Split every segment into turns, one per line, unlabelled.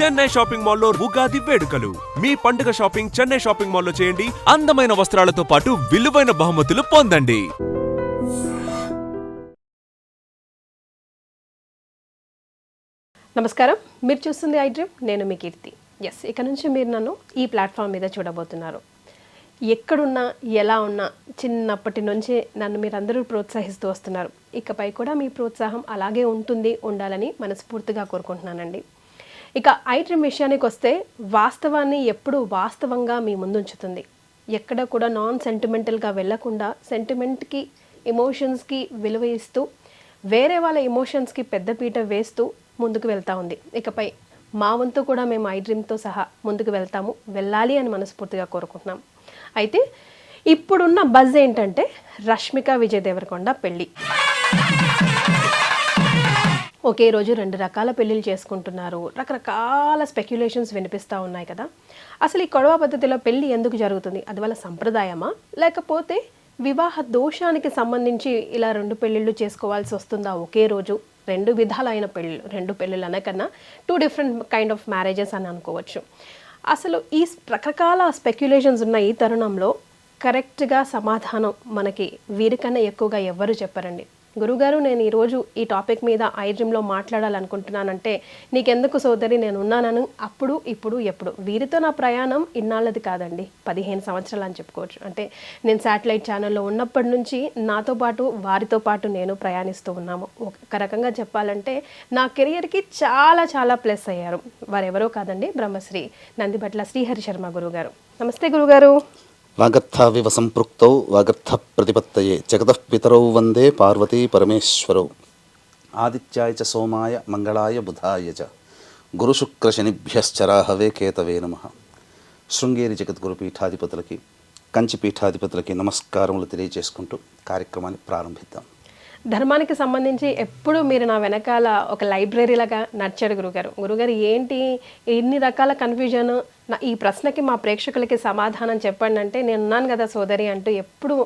Chennai shopping మాల్లో ఉగాది వేడుకలు. మీ పండుగ షాపింగ్ చెన్నై షాపింగ్ మాల్లో చేయండి. అందమైన వస్త్రాలతో పాటు విలువైన బహుమతులు పొందండి.
నమస్కారం, మీరు చూస్తుంది ఐ డ్రీమ్. నేను మీ కీర్తి. ఇక నుంచి మీరు నన్ను ఈ ప్లాట్ఫామ్ మీద చూడబోతున్నారు. ఎక్కడున్నా ఎలా ఉన్నా చిన్నప్పటి నుంచి నన్ను మీరందరూ ప్రోత్సహిస్తూ వస్తున్నారు. ఇకపై కూడా మీ ప్రోత్సాహం అలాగే ఉండాలని మనస్ఫూర్తిగా కోరుకుంటున్నానండి. ఇక ఐ డ్రీమ్ విషయానికి వస్తే వాస్తవాన్ని ఎప్పుడూ వాస్తవంగా మీ ముందుంచుతుంది. ఎక్కడ కూడా నాన్ సెంటిమెంటల్గా వెళ్లకుండా సెంటిమెంట్కి, ఎమోషన్స్కి విలువ ఇస్తూ వేరే వాళ్ళ ఎమోషన్స్కి పెద్దపీట వేస్తూ ముందుకు వెళ్తూ ఉంది. ఇకపై మా వంతు కూడా మేము ఐ డ్రీమ్తో సహా ముందుకు వెళ్ళాలి అని మనస్ఫూర్తిగా కోరుకుంటున్నాం. అయితే ఇప్పుడున్న బజ్ ఏంటంటే రష్మిక విజయ్ దేవరకొండ పెళ్ళి. ఒకే రోజు 2 రకాల పెళ్ళిళ్ళు చేసుకుంటున్నారు. రకరకాల స్పెక్యులేషన్స్ వినిపిస్తూ ఉన్నాయి కదా. అసలు ఈ కొడవ పద్ధతిలో పెళ్ళి ఎందుకు జరుగుతుంది? అది వాళ్ళ సంప్రదాయమా, లేకపోతే వివాహ దోషానికి సంబంధించి ఇలా 2 పెళ్ళిళ్ళు చేసుకోవాల్సి వస్తుందా ఒకే రోజు? 2 విధాలైన పెళ్ళిళ్ళు, 2 పెళ్ళిళ్ళు అనకన్నా 2 డిఫరెంట్ కైండ్ ఆఫ్ మ్యారేజెస్ అని అనుకోవచ్చు. అసలు ఈ రకరకాల స్పెక్యులేషన్స్ ఉన్న ఈ తరుణంలో కరెక్ట్గా సమాధానం మనకి వీరికన్నా ఎక్కువగా ఎవ్వరూ చెప్పరండి. గురుగారు, నేను ఈరోజు ఈ టాపిక్ మీద ఐ డ్రీమ్లో మాట్లాడాలనుకుంటున్నానంటే నీకెందుకు సోదరి, నేను ఉన్నానని అప్పుడు ఇప్పుడు ఎప్పుడు. వీరితో నా ప్రయాణం ఇన్నాళ్ళది కాదండి, 15 సంవత్సరాలు అని చెప్పుకోవచ్చు. అంటే నేను శాటిలైట్ ఛానల్లో ఉన్నప్పటి నుంచి నాతో పాటు వారితో పాటు నేను ప్రయాణిస్తూ ఉన్నాము. ఒక రకంగా చెప్పాలంటే నా కెరియర్కి చాలా చాలా ప్లస్ అయ్యారు. వారెవరో కాదండి, బ్రహ్మశ్రీ నందిబట్ల శ్రీహరి శర్మ గురుగారు. నమస్తే గురుగారు.
వాగర్థావివ సంపృక్తౌ వాగర్థ ప్రతిపత్తయే జగతః పితరౌ వందే పార్వతీ పరమేశ్వరౌ ఆదిత్యాయ చ సోమాయ మంగళాయ బుధాయ చ గురుశుక్రశనిభ్యశ్చరాహవే కేతవే నమః. శృంగేరి జగద్గురు పీఠాధిపతులకి, కంచి పీఠాధిపతులకి నమస్కారములు తెలియజేసుకుంటూ కార్యక్రమాన్ని ప్రారంభిద్దాం.
ధర్మానికి సంబంధించి ఎప్పుడు మీరు నా వెనకాల ఒక లైబ్రరీలాగా నడిచాడు గురుగారు. ఏంటి ఇన్ని రకాల కన్ఫ్యూజన్? ఈ ప్రశ్నకి మా ప్రేక్షకులకి సమాధానం చెప్పండి అంటే నేను ఉన్నాను కదా సోదరి అంటూ ఎప్పుడు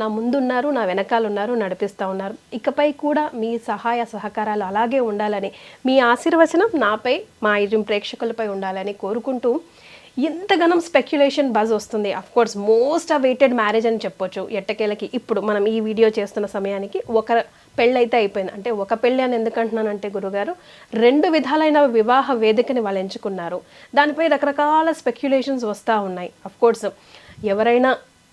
నా ముందున్నారు, నా వెనకాల ఉన్నారు, నడిపిస్తూ ఉన్నారు. ఇకపై కూడా మీ సహాయ సహకారాలు అలాగే ఉండాలని, మీ ఆశీర్వచనం నాపై, మా ఐ డ్రీమ్ ప్రేక్షకులపై ఉండాలని కోరుకుంటూ ఎంతగానో స్పెక్యులేషన్ బజ్ వస్తుంది. Of course most awaited marriage అని చెప్పొచ్చు ఎట్టకేలకి. ఇప్పుడు మనం ఈ వీడియో చేస్తున్న సమయానికి ఒక పెళ్ళి అయితే అయిపోయింది. అంటే ఒక పెళ్ళి అని ఎందుకంటున్నానంటే గురుగారు, 2 విధాలైన వివాహ వేదికని వాళ్ళు ఎంచుకున్నారు. దానిపై రకరకాల స్పెక్యులేషన్స్ వస్తూ ఉన్నాయి. అఫ్ కోర్స్ ఎవరైనా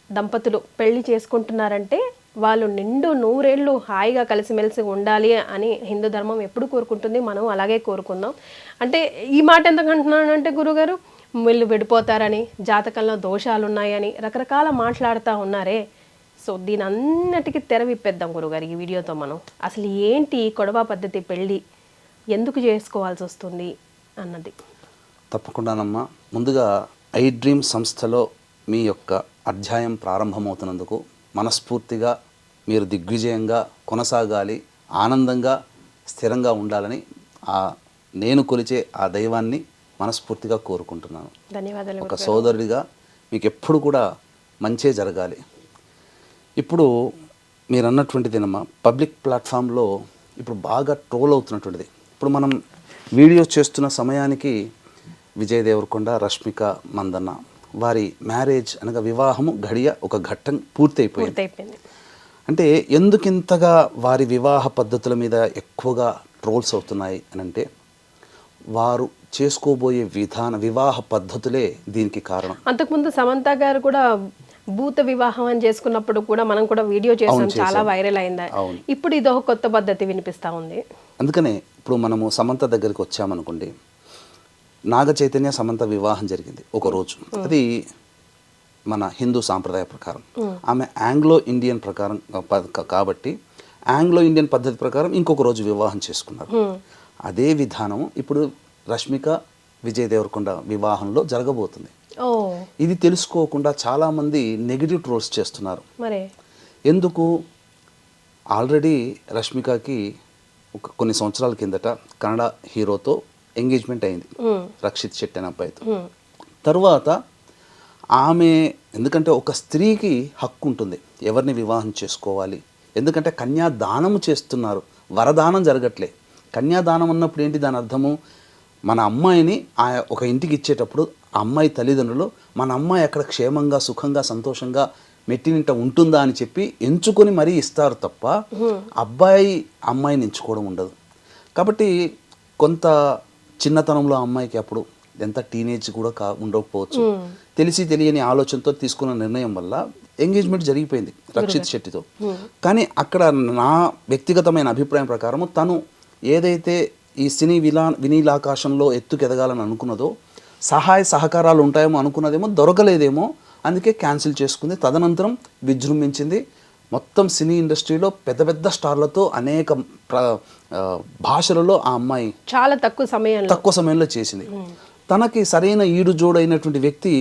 దంపతులు పెళ్లి చేసుకుంటున్నారంటే వాళ్ళు నిండు 100 ఏళ్ళు హాయిగా కలిసిమెలిసి ఉండాలి అని హిందూ ధర్మం ఎప్పుడు కోరుకుంటుంది. మనం అలాగే కోరుకుందాం. అంటే ఈ మాట ఎందుకంటున్నానంటే గురుగారు, వీళ్ళు విడిపోతారని, జాతకంలో దోషాలు ఉన్నాయని రకరకాల మాట్లాడుతూ ఉన్నారే. సో దీని అన్నిటికీ తెర విప్పేద్దాం గురుగారు ఈ వీడియోతో. మనం అసలు ఏంటి కొడవ పద్ధతి పెళ్ళి, ఎందుకు చేసుకోవాల్సి వస్తుంది అన్నది.
తప్పకుండానమ్మా. ముందుగా ఐ డ్రీమ్ సంస్థలో మీ యొక్క అధ్యాయం ప్రారంభమవుతున్నందుకు మనస్ఫూర్తిగా మీరు దిగ్విజయంగా కొనసాగాలి, ఆనందంగా స్థిరంగా ఉండాలని నేను కొలిచే ఆ దైవాన్ని మనస్ఫూర్తిగా కోరుకుంటున్నాను.
ధన్యవాదాలు.
ఒక సోదరుడిగా మీకు ఎప్పుడు కూడా మంచే జరగాలి. ఇప్పుడు మీరు అన్నటువంటిదేనమ్మా, పబ్లిక్ ప్లాట్ఫామ్లో ఇప్పుడు బాగా ట్రోల్ అవుతున్నటువంటిది. ఇప్పుడు మనం వీడియో చేస్తున్న సమయానికి విజయ్ దేవరకొండ, రష్మిక మందన్న వారి మ్యారేజ్ అనగా వివాహము ఒక ఘట్టం పూర్తయిపోయింది. అంటే ఎందుకింతగా వారి వివాహ పద్ధతుల మీద ఎక్కువగా ట్రోల్స్ అవుతున్నాయి అని అంటే, వారు చేసుకోబోయే వివాహ పద్ధతులే దీనికి కారణం.
అంతకుముందు సమంత గారు కూడా భూత వివాహం అని చేసుకున్నప్పుడు కూడా మనం కూడా వీడియో చేసాం, చాలా వైరల్ అయింది. ఇప్పుడు ఇదో కొత్త పద్ధతి వినిపిస్తా ఉంది.
అందుకనే ఇప్పుడు మనము సమంత దగ్గరికి వచ్చామనుకోండి, నాగ చైతన్య సమంత వివాహం జరిగింది ఒక రోజు. అది మన హిందూ సాంప్రదాయ ప్రకారం. ఆమె ఆంగ్లో ఇండియన్ ప్రకారం కాబట్టి ఆంగ్లో ఇండియన్ పద్ధతి ప్రకారం ఇంకొక రోజు వివాహం చేసుకున్నారు. అదే విధానం ఇప్పుడు రష్మిక విజయ్ దేవరకొండ వివాహంలో జరగబోతుంది. ఇది తెలుసుకోకుండా చాలామంది నెగిటివ్ ట్రోల్స్ చేస్తున్నారు. ఎందుకు? ఆల్రెడీ రష్మికకి కొన్ని సంవత్సరాల కిందట కన్నడ హీరోతో ఎంగేజ్మెంట్ అయింది, రక్షిత్ శెట్టి అనే అబ్బాయితో. తర్వాత ఆమె, ఎందుకంటే ఒక స్త్రీకి హక్కు ఉంటుంది ఎవరిని వివాహం చేసుకోవాలి. ఎందుకంటే కన్యాదానం చేస్తున్నారు, వరదానం జరగట్లే. కన్యాదానం అన్నప్పుడు ఏంటి దాని అర్థము? మన అమ్మాయిని ఒక ఇంటికి ఇచ్చేటప్పుడు ఆ అమ్మాయి తల్లిదండ్రులు మన అమ్మాయి అక్కడ క్షేమంగా సుఖంగా సంతోషంగా మెట్టినింట ఉంటుందా అని చెప్పి ఎంచుకొని మరీ ఇస్తారు తప్ప అబ్బాయి అమ్మాయిని ఎంచుకోవడం ఉండదు. కాబట్టి కొంత చిన్నతనంలో అమ్మాయికి అప్పుడు ఎంత టీనేజ్ కూడా ఉండకపోవచ్చు, తెలిసి తెలియని ఆలోచనతో తీసుకున్న నిర్ణయం వల్ల ఎంగేజ్మెంట్ జరిగిపోయింది రక్షిత్ శెట్టితో. కానీ అక్కడ నా వ్యక్తిగతమైన అభిప్రాయం ప్రకారం తను ఏదైతే ఈ సినీ వినీలాకాశంలో ఎత్తుకెదగాలని అనుకున్నదో సహాయ సహకారాలు ఉంటాయేమో అనుకున్నదేమో దొరకలేదేమో, అందుకే క్యాన్సిల్ చేసుకుంది. తదనంతరం విజృంభించింది. మొత్తం సినీ ఇండస్ట్రీలో పెద్ద పెద్ద స్టార్లతో అనేక భాషలలో ఆ అమ్మాయి
చాలా తక్కువ సమయంలో
చేసింది. తనకి సరైన ఈడు జోడైనటువంటి వ్యక్తి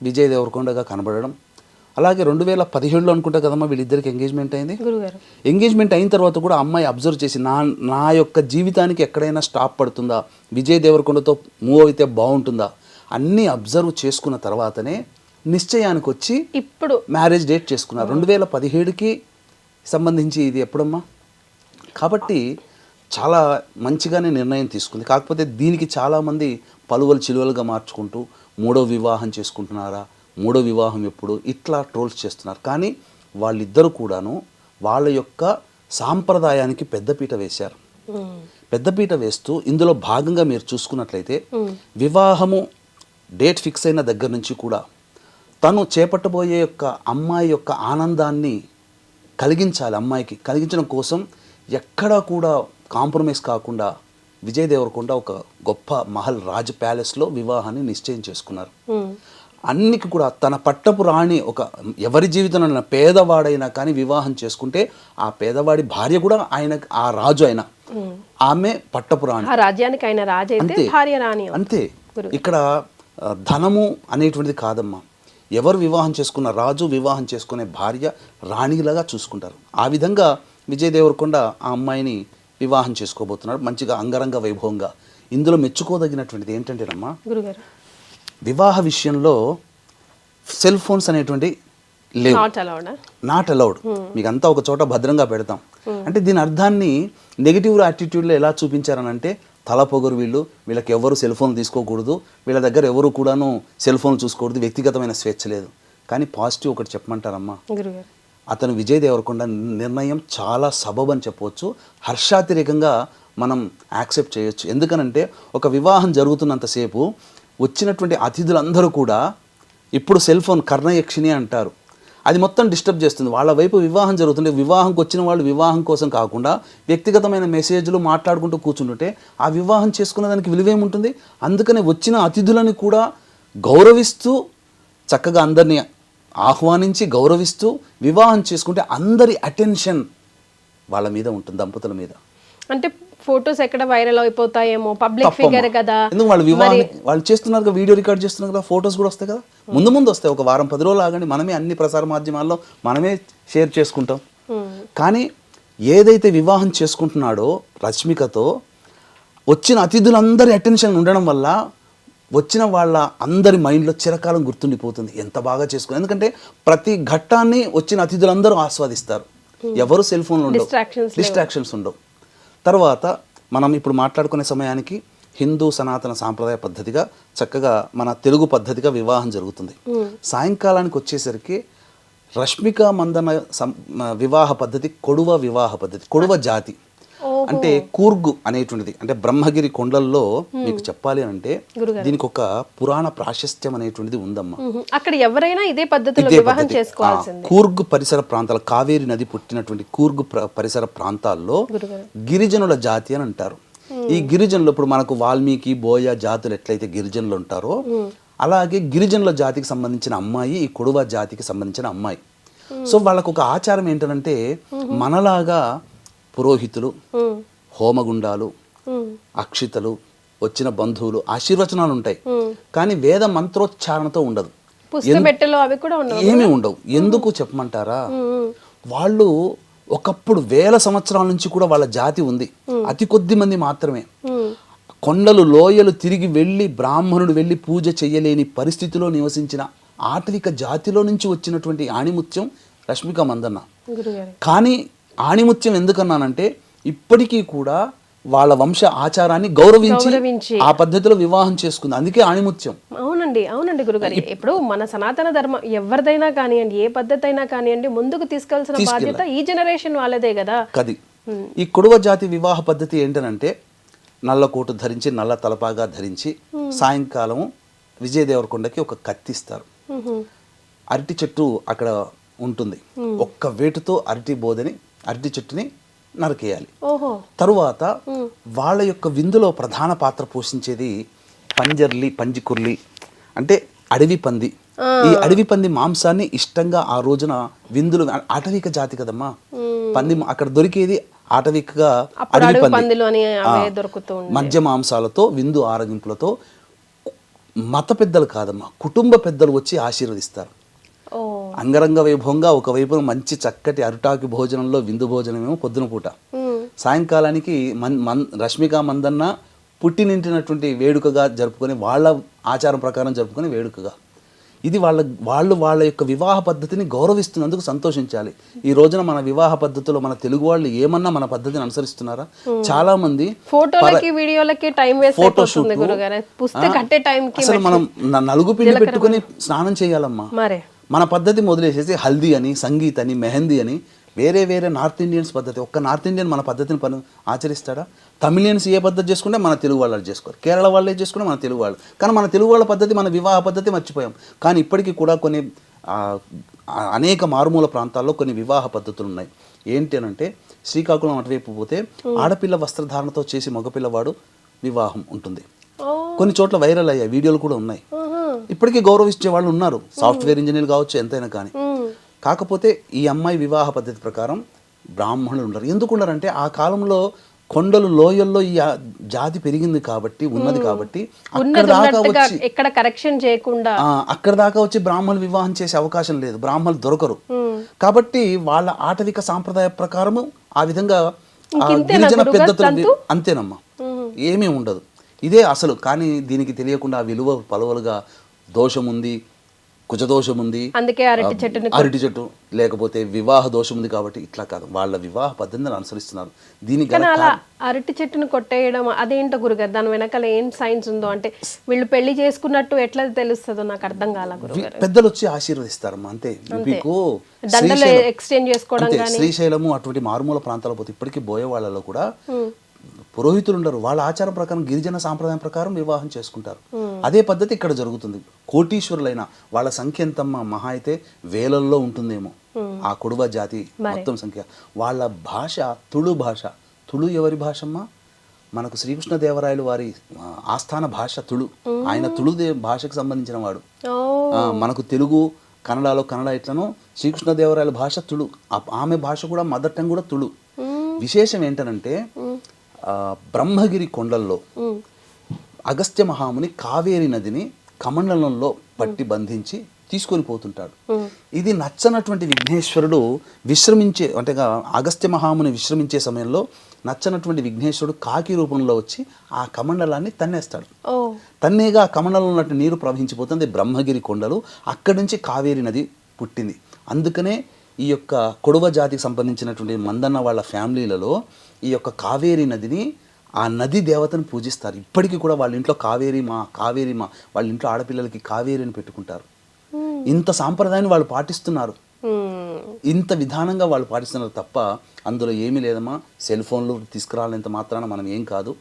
విజయ్ దేవరకొండగా కనబడడం. అలాగే 2017లో అనుకుంటా కదమ్మా వీళ్ళిద్దరికి ఎంగేజ్మెంట్ అయింది. ఎంగేజ్మెంట్ అయిన తర్వాత కూడా అమ్మాయి అబ్జర్వ్ చేసి నా యొక్క జీవితానికి ఎక్కడైనా స్టాప్ పడుతుందా, విజయ్ దేవరకొండతో మూవ్ అయితే బాగుంటుందా అన్నీ అబ్జర్వ్ చేసుకున్న తర్వాతనే నిశ్చయానికి వచ్చి ఇప్పుడు మ్యారేజ్ డేట్ చేసుకున్నారు. 2017కి సంబంధించి ఇది ఎప్పుడమ్మా. కాబట్టి చాలా మంచిగానే నిర్ణయం తీసుకుంది. కాకపోతే దీనికి చాలామంది పలువలు చిలువలుగా మార్చుకుంటూ మూడో వివాహం చేసుకుంటున్నారా, మూడో వివాహం ఎప్పుడు, ఇట్లా ట్రోల్స్ చేస్తున్నారు. కానీ వాళ్ళిద్దరూ కూడాను వాళ్ళ యొక్క సాంప్రదాయానికి పెద్దపీట వేశారు. పెద్దపీట వేస్తూ ఇందులో భాగంగా మీరు చూసుకున్నట్లయితే వివాహము డేట్ ఫిక్స్ అయిన దగ్గర నుంచి కూడా తను చేపట్టబోయే యొక్క అమ్మాయి యొక్క ఆనందాన్ని కలిగించాలి, అమ్మాయికి కలిగించడం కోసం ఎక్కడా కూడా కాంప్రమైజ్ కాకుండా విజయ్ దేవరకొండ ఒక గొప్ప మహల్ రాజ్ ప్యాలెస్లో వివాహాన్ని నిశ్చయం చేసుకున్నారు. అన్నికి కూడా తన పట్టపు రాణి ఒక ఎవరి జీవితంలో పేదవాడైనా కానీ వివాహం చేసుకుంటే ఆ పేదవాడి భార్య కూడా ఆయన ఆ రాజు అయినా ఆమె పట్టపు రాణి,
రాజ్యానికి ఆయన రాజు అయితే భార్య రాణి
అంతే. ఇక్కడ ధనము అనేటువంటిది కాదమ్మా. ఎవరు వివాహం చేసుకున్న రాజు వివాహం చేసుకునే భార్య రాణిలాగా చూసుకుంటారు. ఆ విధంగా విజయ్ దేవరకొండ ఆ అమ్మాయిని వివాహం చేసుకోబోతున్నాడు మంచిగా అంగరంగ వైభవంగా. ఇందులో మెచ్చుకోదగినటువంటిది ఏంటంటేనమ్మా, వివాహ విషయంలో సెల్ ఫోన్స్ అనేటువంటి లేవు, నాట్ అలౌడ్. మీకు అంతా ఒక చోట భద్రంగా పెడతాం అంటే దీని అర్థాన్ని నెగిటివ్ యాటిట్యూడ్లో ఎలా చూపించారనంటే తల పొగరు, వీళ్ళకి ఎవరు సెల్ ఫోన్ తీసుకోకూడదు, వీళ్ళ దగ్గర ఎవరు కూడాను సెల్ ఫోన్ చూసుకోకూడదు, వ్యక్తిగతమైన స్వేచ్ఛ లేదు. కానీ పాజిటివ్ ఒకటి చెప్పమంటారమ్మా, అతను విజయ్ దేవరకొండ నిర్ణయం చాలా సబబ్ అని చెప్పవచ్చు, హర్షాతిరేకంగా మనం యాక్సెప్ట్ చేయొచ్చు. ఎందుకనంటే ఒక వివాహం జరుగుతున్నంతసేపు వచ్చినటువంటి అతిథులందరూ కూడా ఇప్పుడు సెల్ ఫోన్ కర్ణయక్షిణి అంటారు, అది మొత్తం డిస్టర్బ్ చేస్తుంది. వాళ్ళ వైపు వివాహం జరుగుతుంటే వివాహంకి వచ్చిన వాళ్ళు వివాహం కోసం కాకుండా వ్యక్తిగతమైన మెసేజ్లు మాట్లాడుకుంటూ కూర్చుంటుంటే ఆ వివాహం చేసుకునే దానికి విలువేముంటుంది. అందుకనే వచ్చిన అతిథులను కూడా గౌరవిస్తూ చక్కగా అందరినీ ఆహ్వానించి గౌరవిస్తూ వివాహం చేసుకుంటే అందరి అటెన్షన్ వాళ్ళ మీద ఉంటుంది, దంపతుల మీద.
అంటే ఫొటోస్ ఎక్కడ వైరల్ అయిపోతాయేమో, పబ్లిక్ ఫిగర్ కదా,
ఎందుకు వాళ్ళు వివాహం వాళ్ళు చేస్తున్నారు కదా, వీడియో రికార్డ్ చేస్తున్నారు కదా, ఫొటోస్ కూడా వస్తాయి కదా, ముందు వస్తాయి. ఒక వారం 10 రోజులు ఆగండి, మనమే అన్ని ప్రసార మాధ్యమాల్లో మనమే షేర్ చేసుకుంటాం. కానీ ఏదైతే వివాహం చేసుకుంటున్నాడో రష్మికతో వచ్చిన అతిథులందరి అటెన్షన్ ఉండడం వల్ల వచ్చిన వాళ్ళ అందరి మైండ్లో చిరకాలం గుర్తుండిపోతుంది ఎంత బాగా చేసుకుని. ఎందుకంటే ప్రతి ఘట్టాన్ని వచ్చిన అతిథులందరూ ఆస్వాదిస్తారు, ఎవరు సెల్ ఫోన్లో ఉండవు, డిస్ట్రాక్షన్స్ ఉండవు. తర్వాత మనం ఇప్పుడు మాట్లాడుకునే సమయానికి హిందూ సనాతన సాంప్రదాయ పద్ధతిగా చక్కగా మన తెలుగు పద్ధతిగా వివాహం జరుగుతుంది. సాయంకాలానికి వచ్చేసరికి రష్మిక మందన వివాహ పద్ధతి కొడువ వివాహ పద్ధతి, కొడువ జాతి అంటే కూర్గు అనేటువంటిది. అంటే బ్రహ్మగిరి కొండల్లో మీకు చెప్పాలి అంటే దీనికి ఒక పురాణ ప్రాశస్త్యం అనేటువంటిది ఉందమ్మా.
అక్కడ ఎవరైనా ఇదే పద్ధతిలో వివాహం చేసుకోవాల్సిందే.
కూర్గు పరిసర ప్రాంతాలు, కావేరి నది పుట్టినటువంటి కూర్గు పరిసర ప్రాంతాల్లో గిరిజనుల జాతి అని అంటారు. ఈ గిరిజనులు ఇప్పుడు మనకు వాల్మీకి బోయ జాతులు ఎట్లయితే గిరిజనులు ఉంటారో అలాగే గిరిజనుల జాతికి సంబంధించిన అమ్మాయి ఈ కొడువ జాతికి సంబంధించిన అమ్మాయి. సో వాళ్ళకు ఒక ఆచారం ఏంటంటే మనలాగా పురోహితులు, హోమగుండాలు, అక్షితలు, వచ్చిన బంధువులు ఆశీర్వచనాలు ఉంటాయి, కానీ వేద మంత్రోచ్చారణతో ఉండదు, ఏమీ ఉండవు. ఎందుకు చెప్పమంటారా, వాళ్ళు ఒకప్పుడు 1000 సంవత్సరాల నుంచి కూడా వాళ్ళ జాతి ఉంది, అతి కొద్ది మంది మాత్రమే. కొండలు లోయలు తిరిగి వెళ్ళి బ్రాహ్మణుడు వెళ్ళి పూజ చేయలేని పరిస్థితిలో నివసించిన ఆటవిక జాతిలో నుంచి వచ్చినటువంటి ఆణిముత్యం రష్మిక మందన్న. కానీ ఆణిముత్యం ఎందుకన్నానంటే ఇప్పటికీ కూడా వాళ్ళ వంశ ఆచారాన్ని
గౌరవించి.
గౌరవించి ఆ పద్ధతిలో వివాహం చేసుకుంది. అందుకే ఆణిముత్యం.
అవునండి గురుగారు. ఇప్పుడు మన సనాతన ధర్మం ఎవరిదైనా కానివ్వండి, ఏ పద్ధతి అయినా కానివ్వండి, ముందుకు తీసుకెళ్లాల్సిన బాధ్యత ఈ జనరేషన్ వాళ్ళదే కదా.
కది ఈ కొడవ జాతి వివాహ పద్ధతి ఏంటనంటే నల్ల కోటు ధరించి నల్ల తలపాగా ధరించి సాయంకాలం విజయ దేవరకొండకి ఒక కత్తిస్తారు. అరటి చెట్టు అక్కడ ఉంటుంది. ఒక్క వేటుతో అరటి చెట్టుని నరికేయాలి. తరువాత వాళ్ళ యొక్క విందులో ప్రధాన పాత్ర పోషించేది పంజికుర్లి అంటే అడవి పంది. ఈ అడవి పంది మాంసాన్ని ఇష్టంగా ఆ రోజున విందులు, ఆటవిక జాతి కదమ్మా పంది, అక్కడ దొరికేది ఆటవికగా అడవి పంది. మధ్య మాంసాలతో విందు ఆరగింపులతో మత పెద్దలు కాదమ్మా, కుటుంబ పెద్దలు వచ్చి ఆశీర్వదిస్తారు. అంగరంగ వైభవంగా ఒకవైపున మంచి చక్కటి అరుటాకి భోజనంలో విందు భోజనమేమో పొద్దున పూట, సాయంకాలానికి రష్మిక మందన్న పుట్టినింటినటువంటి వేడుకగా జరుపుకొని వాళ్ళ ఆచారం ప్రకారం జరుపుకొని వేడుకగా. ఇది వాళ్ళ యొక్క వివాహ పద్ధతిని గౌరవిస్తున్నందుకు సంతోషించాలి. ఈ రోజున మన వివాహ పద్ధతిలో మన తెలుగు వాళ్ళు ఏమన్నా మన పద్ధతిని అనుసరిస్తున్నారా? చాలా మంది అసలు మనం నలుగు పిండి పెట్టుకుని స్నానం చేయాలమ్మా. మన పద్ధతి మొదలేసేసి హల్దీ అని, సంగీత్ అని, మెహందీ అని, వేరే నార్త్ ఇండియన్స్ పద్ధతి. ఒక్క నార్త్ ఇండియన్ మన పద్ధతిని ఆచరిస్తాడా? తమిళియన్స్ ఏ పద్ధతి చేసుకుంటే మన తెలుగు వాళ్ళు చేసుకోరు, కేరళ వాళ్ళే చేసుకుంటే మన తెలుగు వాళ్ళు. కానీ మన తెలుగు వాళ్ళ పద్ధతి, మన వివాహ పద్ధతి మర్చిపోయాం. కానీ ఇప్పటికీ కూడా కొన్ని అనేక మారుమూల ప్రాంతాల్లో కొన్ని వివాహ పద్ధతులు ఉన్నాయి. ఏంటి అని అంటే, శ్రీకాకుళం అటువైపు పోతే ఆడపిల్ల వస్త్రధారణతో చేసి మగపిల్లవాడు వివాహం ఉంటుంది. కొన్ని చోట్ల వైరల్ అయ్యాయి, వీడియోలు కూడా ఉన్నాయి. ఇప్పటికీ గౌరవించే వాళ్ళు ఉన్నారు, సాఫ్ట్వేర్ ఇంజనీర్ కావచ్చు, ఎంతైనా కానీ. కాకపోతే ఈ అమ్మాయి వివాహ పద్ధతి ప్రకారం బ్రాహ్మణులు ఉండరు. ఎందుకు ఉండరంటే, ఆ కాలంలో కొండలు లోయల్లో ఈ జాతి పెరిగింది కాబట్టి, ఉన్నది కాబట్టి అక్కడ దాకా వచ్చి బ్రాహ్మణులు వివాహం చేసే అవకాశం లేదు, బ్రాహ్మణులు దొరకరు. కాబట్టి వాళ్ళ ఆటవిక సాంప్రదాయ ప్రకారము ఆ విధంగా గిరిజన పెద్దతులు అంతేనమ్మా, ఏమీ ఉండదు. ఇదే అసలు. కానీ దీనికి తెలియకుండా విలువ పలువలుగా దోషం ఉంది, కుజదోషం ఉంది,
అందుకే
అరటి చెట్టు, లేకపోతే వివాహ దోషం ఉంది కాబట్టి ఇట్లా కాదు, వాళ్ళ వివాహ పద్ధతిని అనుసరిస్తున్నారు. దీనికి
అరటి చెట్టును కొట్టేయడం అదేంటో గురుగారు, దాని వెనకాల ఏం సైన్స్ ఉందో, అంటే వీళ్ళు పెళ్లి చేసుకున్నట్టు ఎట్లా తెలుస్తుందో నాకు అర్థం కాల గురుగారు.
పెద్దలు వచ్చి ఆశీర్వదిస్తారమ్మా, అంతే. మీకు
ఎక్స్చేంజ్ చేసుకోవడం,
శ్రీశైలము అటువంటి మారుమూల ప్రాంతాల పోతే ఇప్పటికీ బోయే వాళ్ళలో కూడా పురోహితులు ఉండరు. వాళ్ళ ఆచారం ప్రకారం, గిరిజన సాంప్రదాయం ప్రకారం వివాహం చేసుకుంటారు. అదే పద్ధతి ఇక్కడ జరుగుతుంది. కోటీశ్వరులైన వాళ్ళ సంఖ్య ఎంతమ్మా, మహా అయితే వేలల్లో ఉంటుందేమో ఆ కొడువ జాతి మొత్తం సంఖ్య. వాళ్ళ భాష తుళు భాష. తుళు ఎవరి భాషమ్మా? మనకు శ్రీకృష్ణదేవరాయలు వారి ఆస్థాన భాష తుళు. ఆయన తుళు భాషకు సంబంధించిన వాడు. మనకు తెలుగు, కన్నడలో కన్నడ ఎట్లనో శ్రీకృష్ణదేవరాయల భాష తుళు. ఆమె భాష కూడా మదర్ టంగ్ కూడా తుళు. విశేషం ఏంటనంటే, బ్రహ్మగిరి కొండల్లో అగస్త్య మహాముని కావేరి నదిని కమండలంలో పట్టి బంధించి తీసుకొని పోతుంటాడు. ఇది నచ్చనటువంటి విఘ్నేశ్వరుడు విశ్రమించే, అంటే అగస్త్య మహాముని విశ్రమించే సమయంలో నచ్చనటువంటి విఘ్నేశ్వరుడు కాకి రూపంలో వచ్చి ఆ కమండలాన్ని తన్నేస్తాడు. తన్నేగా ఆ కమండలంలో ఉన్నట్టు నీరు ప్రవహించిపోతుంది బ్రహ్మగిరి కొండలు. అక్కడి నుంచి కావేరి నది పుట్టింది. అందుకనే ఈ యొక్క కొడవ జాతికి సంబంధించినటువంటి మందన్న వాళ్ళ ఫ్యామిలీలలో ఈ యొక్క కావేరి నదిని, ఆ నది దేవతను పూజిస్తారు. ఇప్పటికీ కూడా వాళ్ళ ఇంట్లో కావేరి మా వాళ్ళ ఇంట్లో ఆడపిల్లలకి కావేరి అని పెట్టుకుంటారు. ఇంత సాంప్రదాయాన్ని వాళ్ళు పాటిస్తున్నారు, ఇంత విధానంగా వాళ్ళు పాటిస్తున్నారు తప్ప అందులో ఏమీ లేదమ్మా. సెల్ ఫోన్లు తీసుకురాలేంత మాత్రాన మనం ఏం కాదు.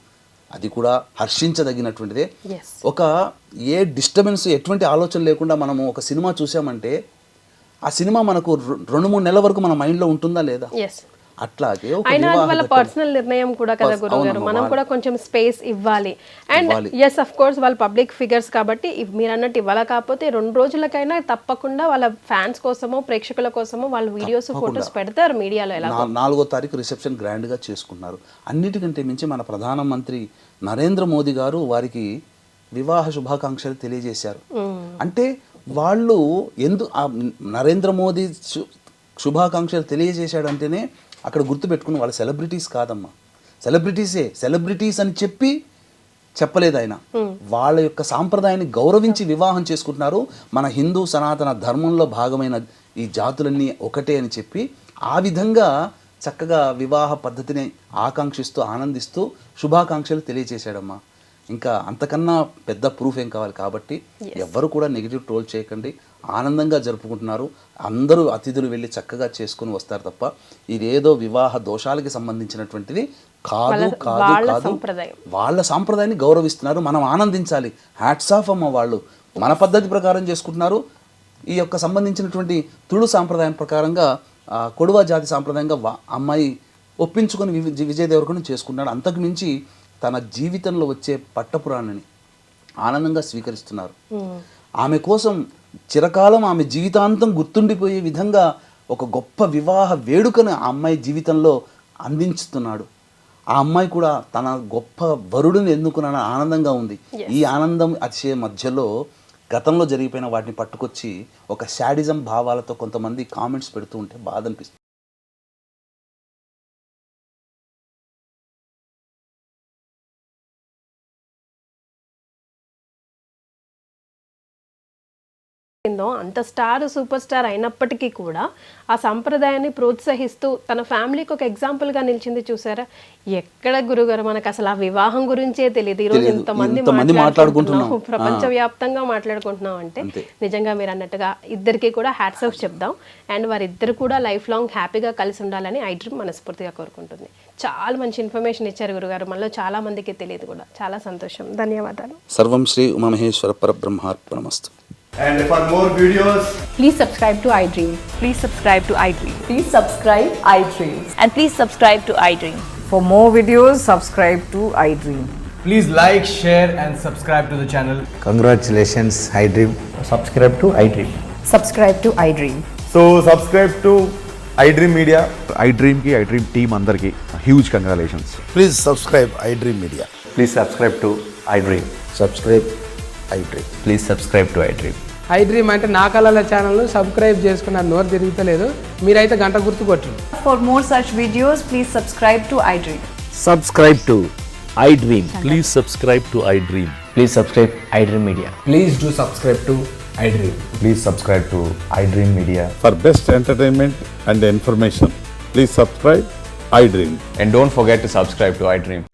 అది కూడా హర్షించదగినటువంటిదే. ఒక ఏ డిస్టర్బెన్స్, ఎటువంటి ఆలోచన లేకుండా మనము ఒక సినిమా చూసామంటే ఆ సినిమా మనకు 2-3 నెలల వరకు మన మైండ్లో ఉంటుందా లేదా? అట్లాగే
వాళ్ళ పర్సనల్ నిర్ణయం కూడా కదా గురుగారు, మనం కూడా కొంచెం స్పేస్ ఇవ్వాలి. అండ్ ఎస్ అఫ్ కోర్స్ వాళ్ళు పబ్లిక్ ఫిగర్స్ కాబట్టి మీరు అన్నట్టు ఇవ్వాలి. కాకపోతే 2 రోజులకైనా తప్పకుండా వాళ్ళ ఫ్యాన్స్ కోసమో, ప్రేక్షకుల కోసమో వాళ్ళు వీడియోస్, ఫొటోస్ పెడతారు మీడియాలో. ఎలా
4వ తారీఖు రిసెప్షన్ గ్రాండ్ గా చేసుకున్నారు. అన్నిటికంటే మించి మన ప్రధానమంత్రి నరేంద్ర మోదీ గారు వారికి వివాహ శుభాకాంక్షలు తెలియజేశారు. అంటే వాళ్ళు నరేంద్ర మోదీ శుభాకాంక్షలు తెలియజేశాడంటేనే అక్కడ గుర్తుపెట్టుకుని వాళ్ళ సెలబ్రిటీస్ కాదమ్మా, సెలబ్రిటీస్ అని చెప్పలేదు ఆయన. వాళ్ళ యొక్క సాంప్రదాయాన్ని గౌరవించి వివాహం చేసుకుంటున్నారు. మన హిందూ సనాతన ధర్మంలో భాగమైన ఈ జాతులన్నీ ఒకటే అని చెప్పి ఆ విధంగా చక్కగా వివాహ పద్ధతిని ఆకాంక్షిస్తూ ఆనందిస్తూ శుభాకాంక్షలు తెలియజేశాడమ్మా. ఇంకా అంతకన్నా పెద్ద ప్రూఫ్ ఏం కావాలి? కాబట్టి ఎవ్వరు కూడా నెగిటివ్ ట్రోల్ చేయకండి, ఆనందంగా జరుపుకుంటున్నారు. అందరూ అతిథులు వెళ్ళి చక్కగా చేసుకుని వస్తారు తప్ప ఇదేదో వివాహ దోషాలకి సంబంధించినటువంటిది కాదు కాదు కాదు. వాళ్ళ సాంప్రదాయాన్ని గౌరవిస్తున్నారు, మనం ఆనందించాలి. హ్యాట్స్ ఆఫ్ అమ్మ, వాళ్ళు మన పద్ధతి ప్రకారం చేసుకుంటున్నారు. ఈ యొక్క సంబంధించినటువంటి తుళు సాంప్రదాయం ప్రకారంగా కొడువా జాతి సాంప్రదాయంగా అమ్మాయి ఒప్పించుకొని విజయ్ దేవరకొండ చేసుకున్నాడు. అంతకు మించి తన జీవితంలో వచ్చే పట్టపురాణిని ఆనందంగా స్వీకరిస్తున్నారు. ఆమె కోసం చిరకాలం ఆమె జీవితాంతం గుర్తుండిపోయే విధంగా ఒక గొప్ప వివాహ వేడుకను ఆ అమ్మాయి జీవితంలో అందించుతున్నాడు. ఆ అమ్మాయి కూడా తన గొప్ప వరుడిని ఎన్నుకున్న ఆనందంగా ఉంది. ఈ ఆనందం అతిశయ మధ్యలో గతంలో జరిగిపోయిన వాటిని పట్టుకొచ్చి ఒక శాడిజం భావాలతో కొంతమంది కామెంట్స్ పెడుతూ ఉంటే బాధ అనిపిస్తుంది.
అంత స్టార్ సూపర్ స్టార్ అయినప్పటికీ కూడా ఆ సంప్రదాయాన్ని ప్రోత్సహిస్తూ తన ఫ్యామిలీకి ఒక ఎగ్జాంపుల్గా నిలిచింది. చూసారా, ఎక్కడ గురుగారు మనకు అసలు ఆ వివాహం గురించే తెలియదు. ఈరోజు ఇంతమంది మాట్లాడుకుంటున్నాం, ప్రపంచవ్యాప్తంగా మాట్లాడుకుంటున్నాం అంటే నిజంగా మీరు అన్నట్టుగా ఇద్దరికి కూడా హ్యాట్స్ ఆఫ్ చెప్దాం. అండ్ వారిద్దరు కూడా లైఫ్ లాంగ్ హ్యాపీగా కలిసి ఉండాలని ఐ డ్రీమ్ మనస్ఫూర్తిగా కోరుకుంటుంది. చాలా మంచి ఇన్ఫర్మేషన్ ఇచ్చారు గురుగారు, మనలో చాలా మందికి తెలియదు కూడా. చాలా సంతోషం, ధన్యవాదాలు.
సర్వం Shri Umamaheshwara పరబ్రహ్మార్పణమస్తు.
And for more videos,
please subscribe to iDream.
Please subscribe to iDream.
Please subscribe iDream.
And please subscribe to iDream.
For more videos, subscribe to iDream.
please like, share and subscribe to the channel.
Congratulations, iDream. Subscribe to iDream.
Subscribe to iDream.
So subscribe to iDream Media.
iDream team andarki huge congratulations.
Please subscribe iDream Media.
Please subscribe to iDream.
Subscribe iDream.
Please subscribe to iDream.
iDream అంటే నా కళల ఛానల్ను subscribe చేసుకున్న నోరు తిరుగుతలేదు, మీరైతే గంట గుర్తు కొట్టండి.
For more such videos, please subscribe to iDream.
Subscribe to iDream.
Please subscribe to iDream.
Please subscribe iDream Media.
Please do subscribe to iDream.
Please subscribe to iDream Media.
For best entertainment and information, please subscribe iDream.
And don't forget to subscribe to iDream.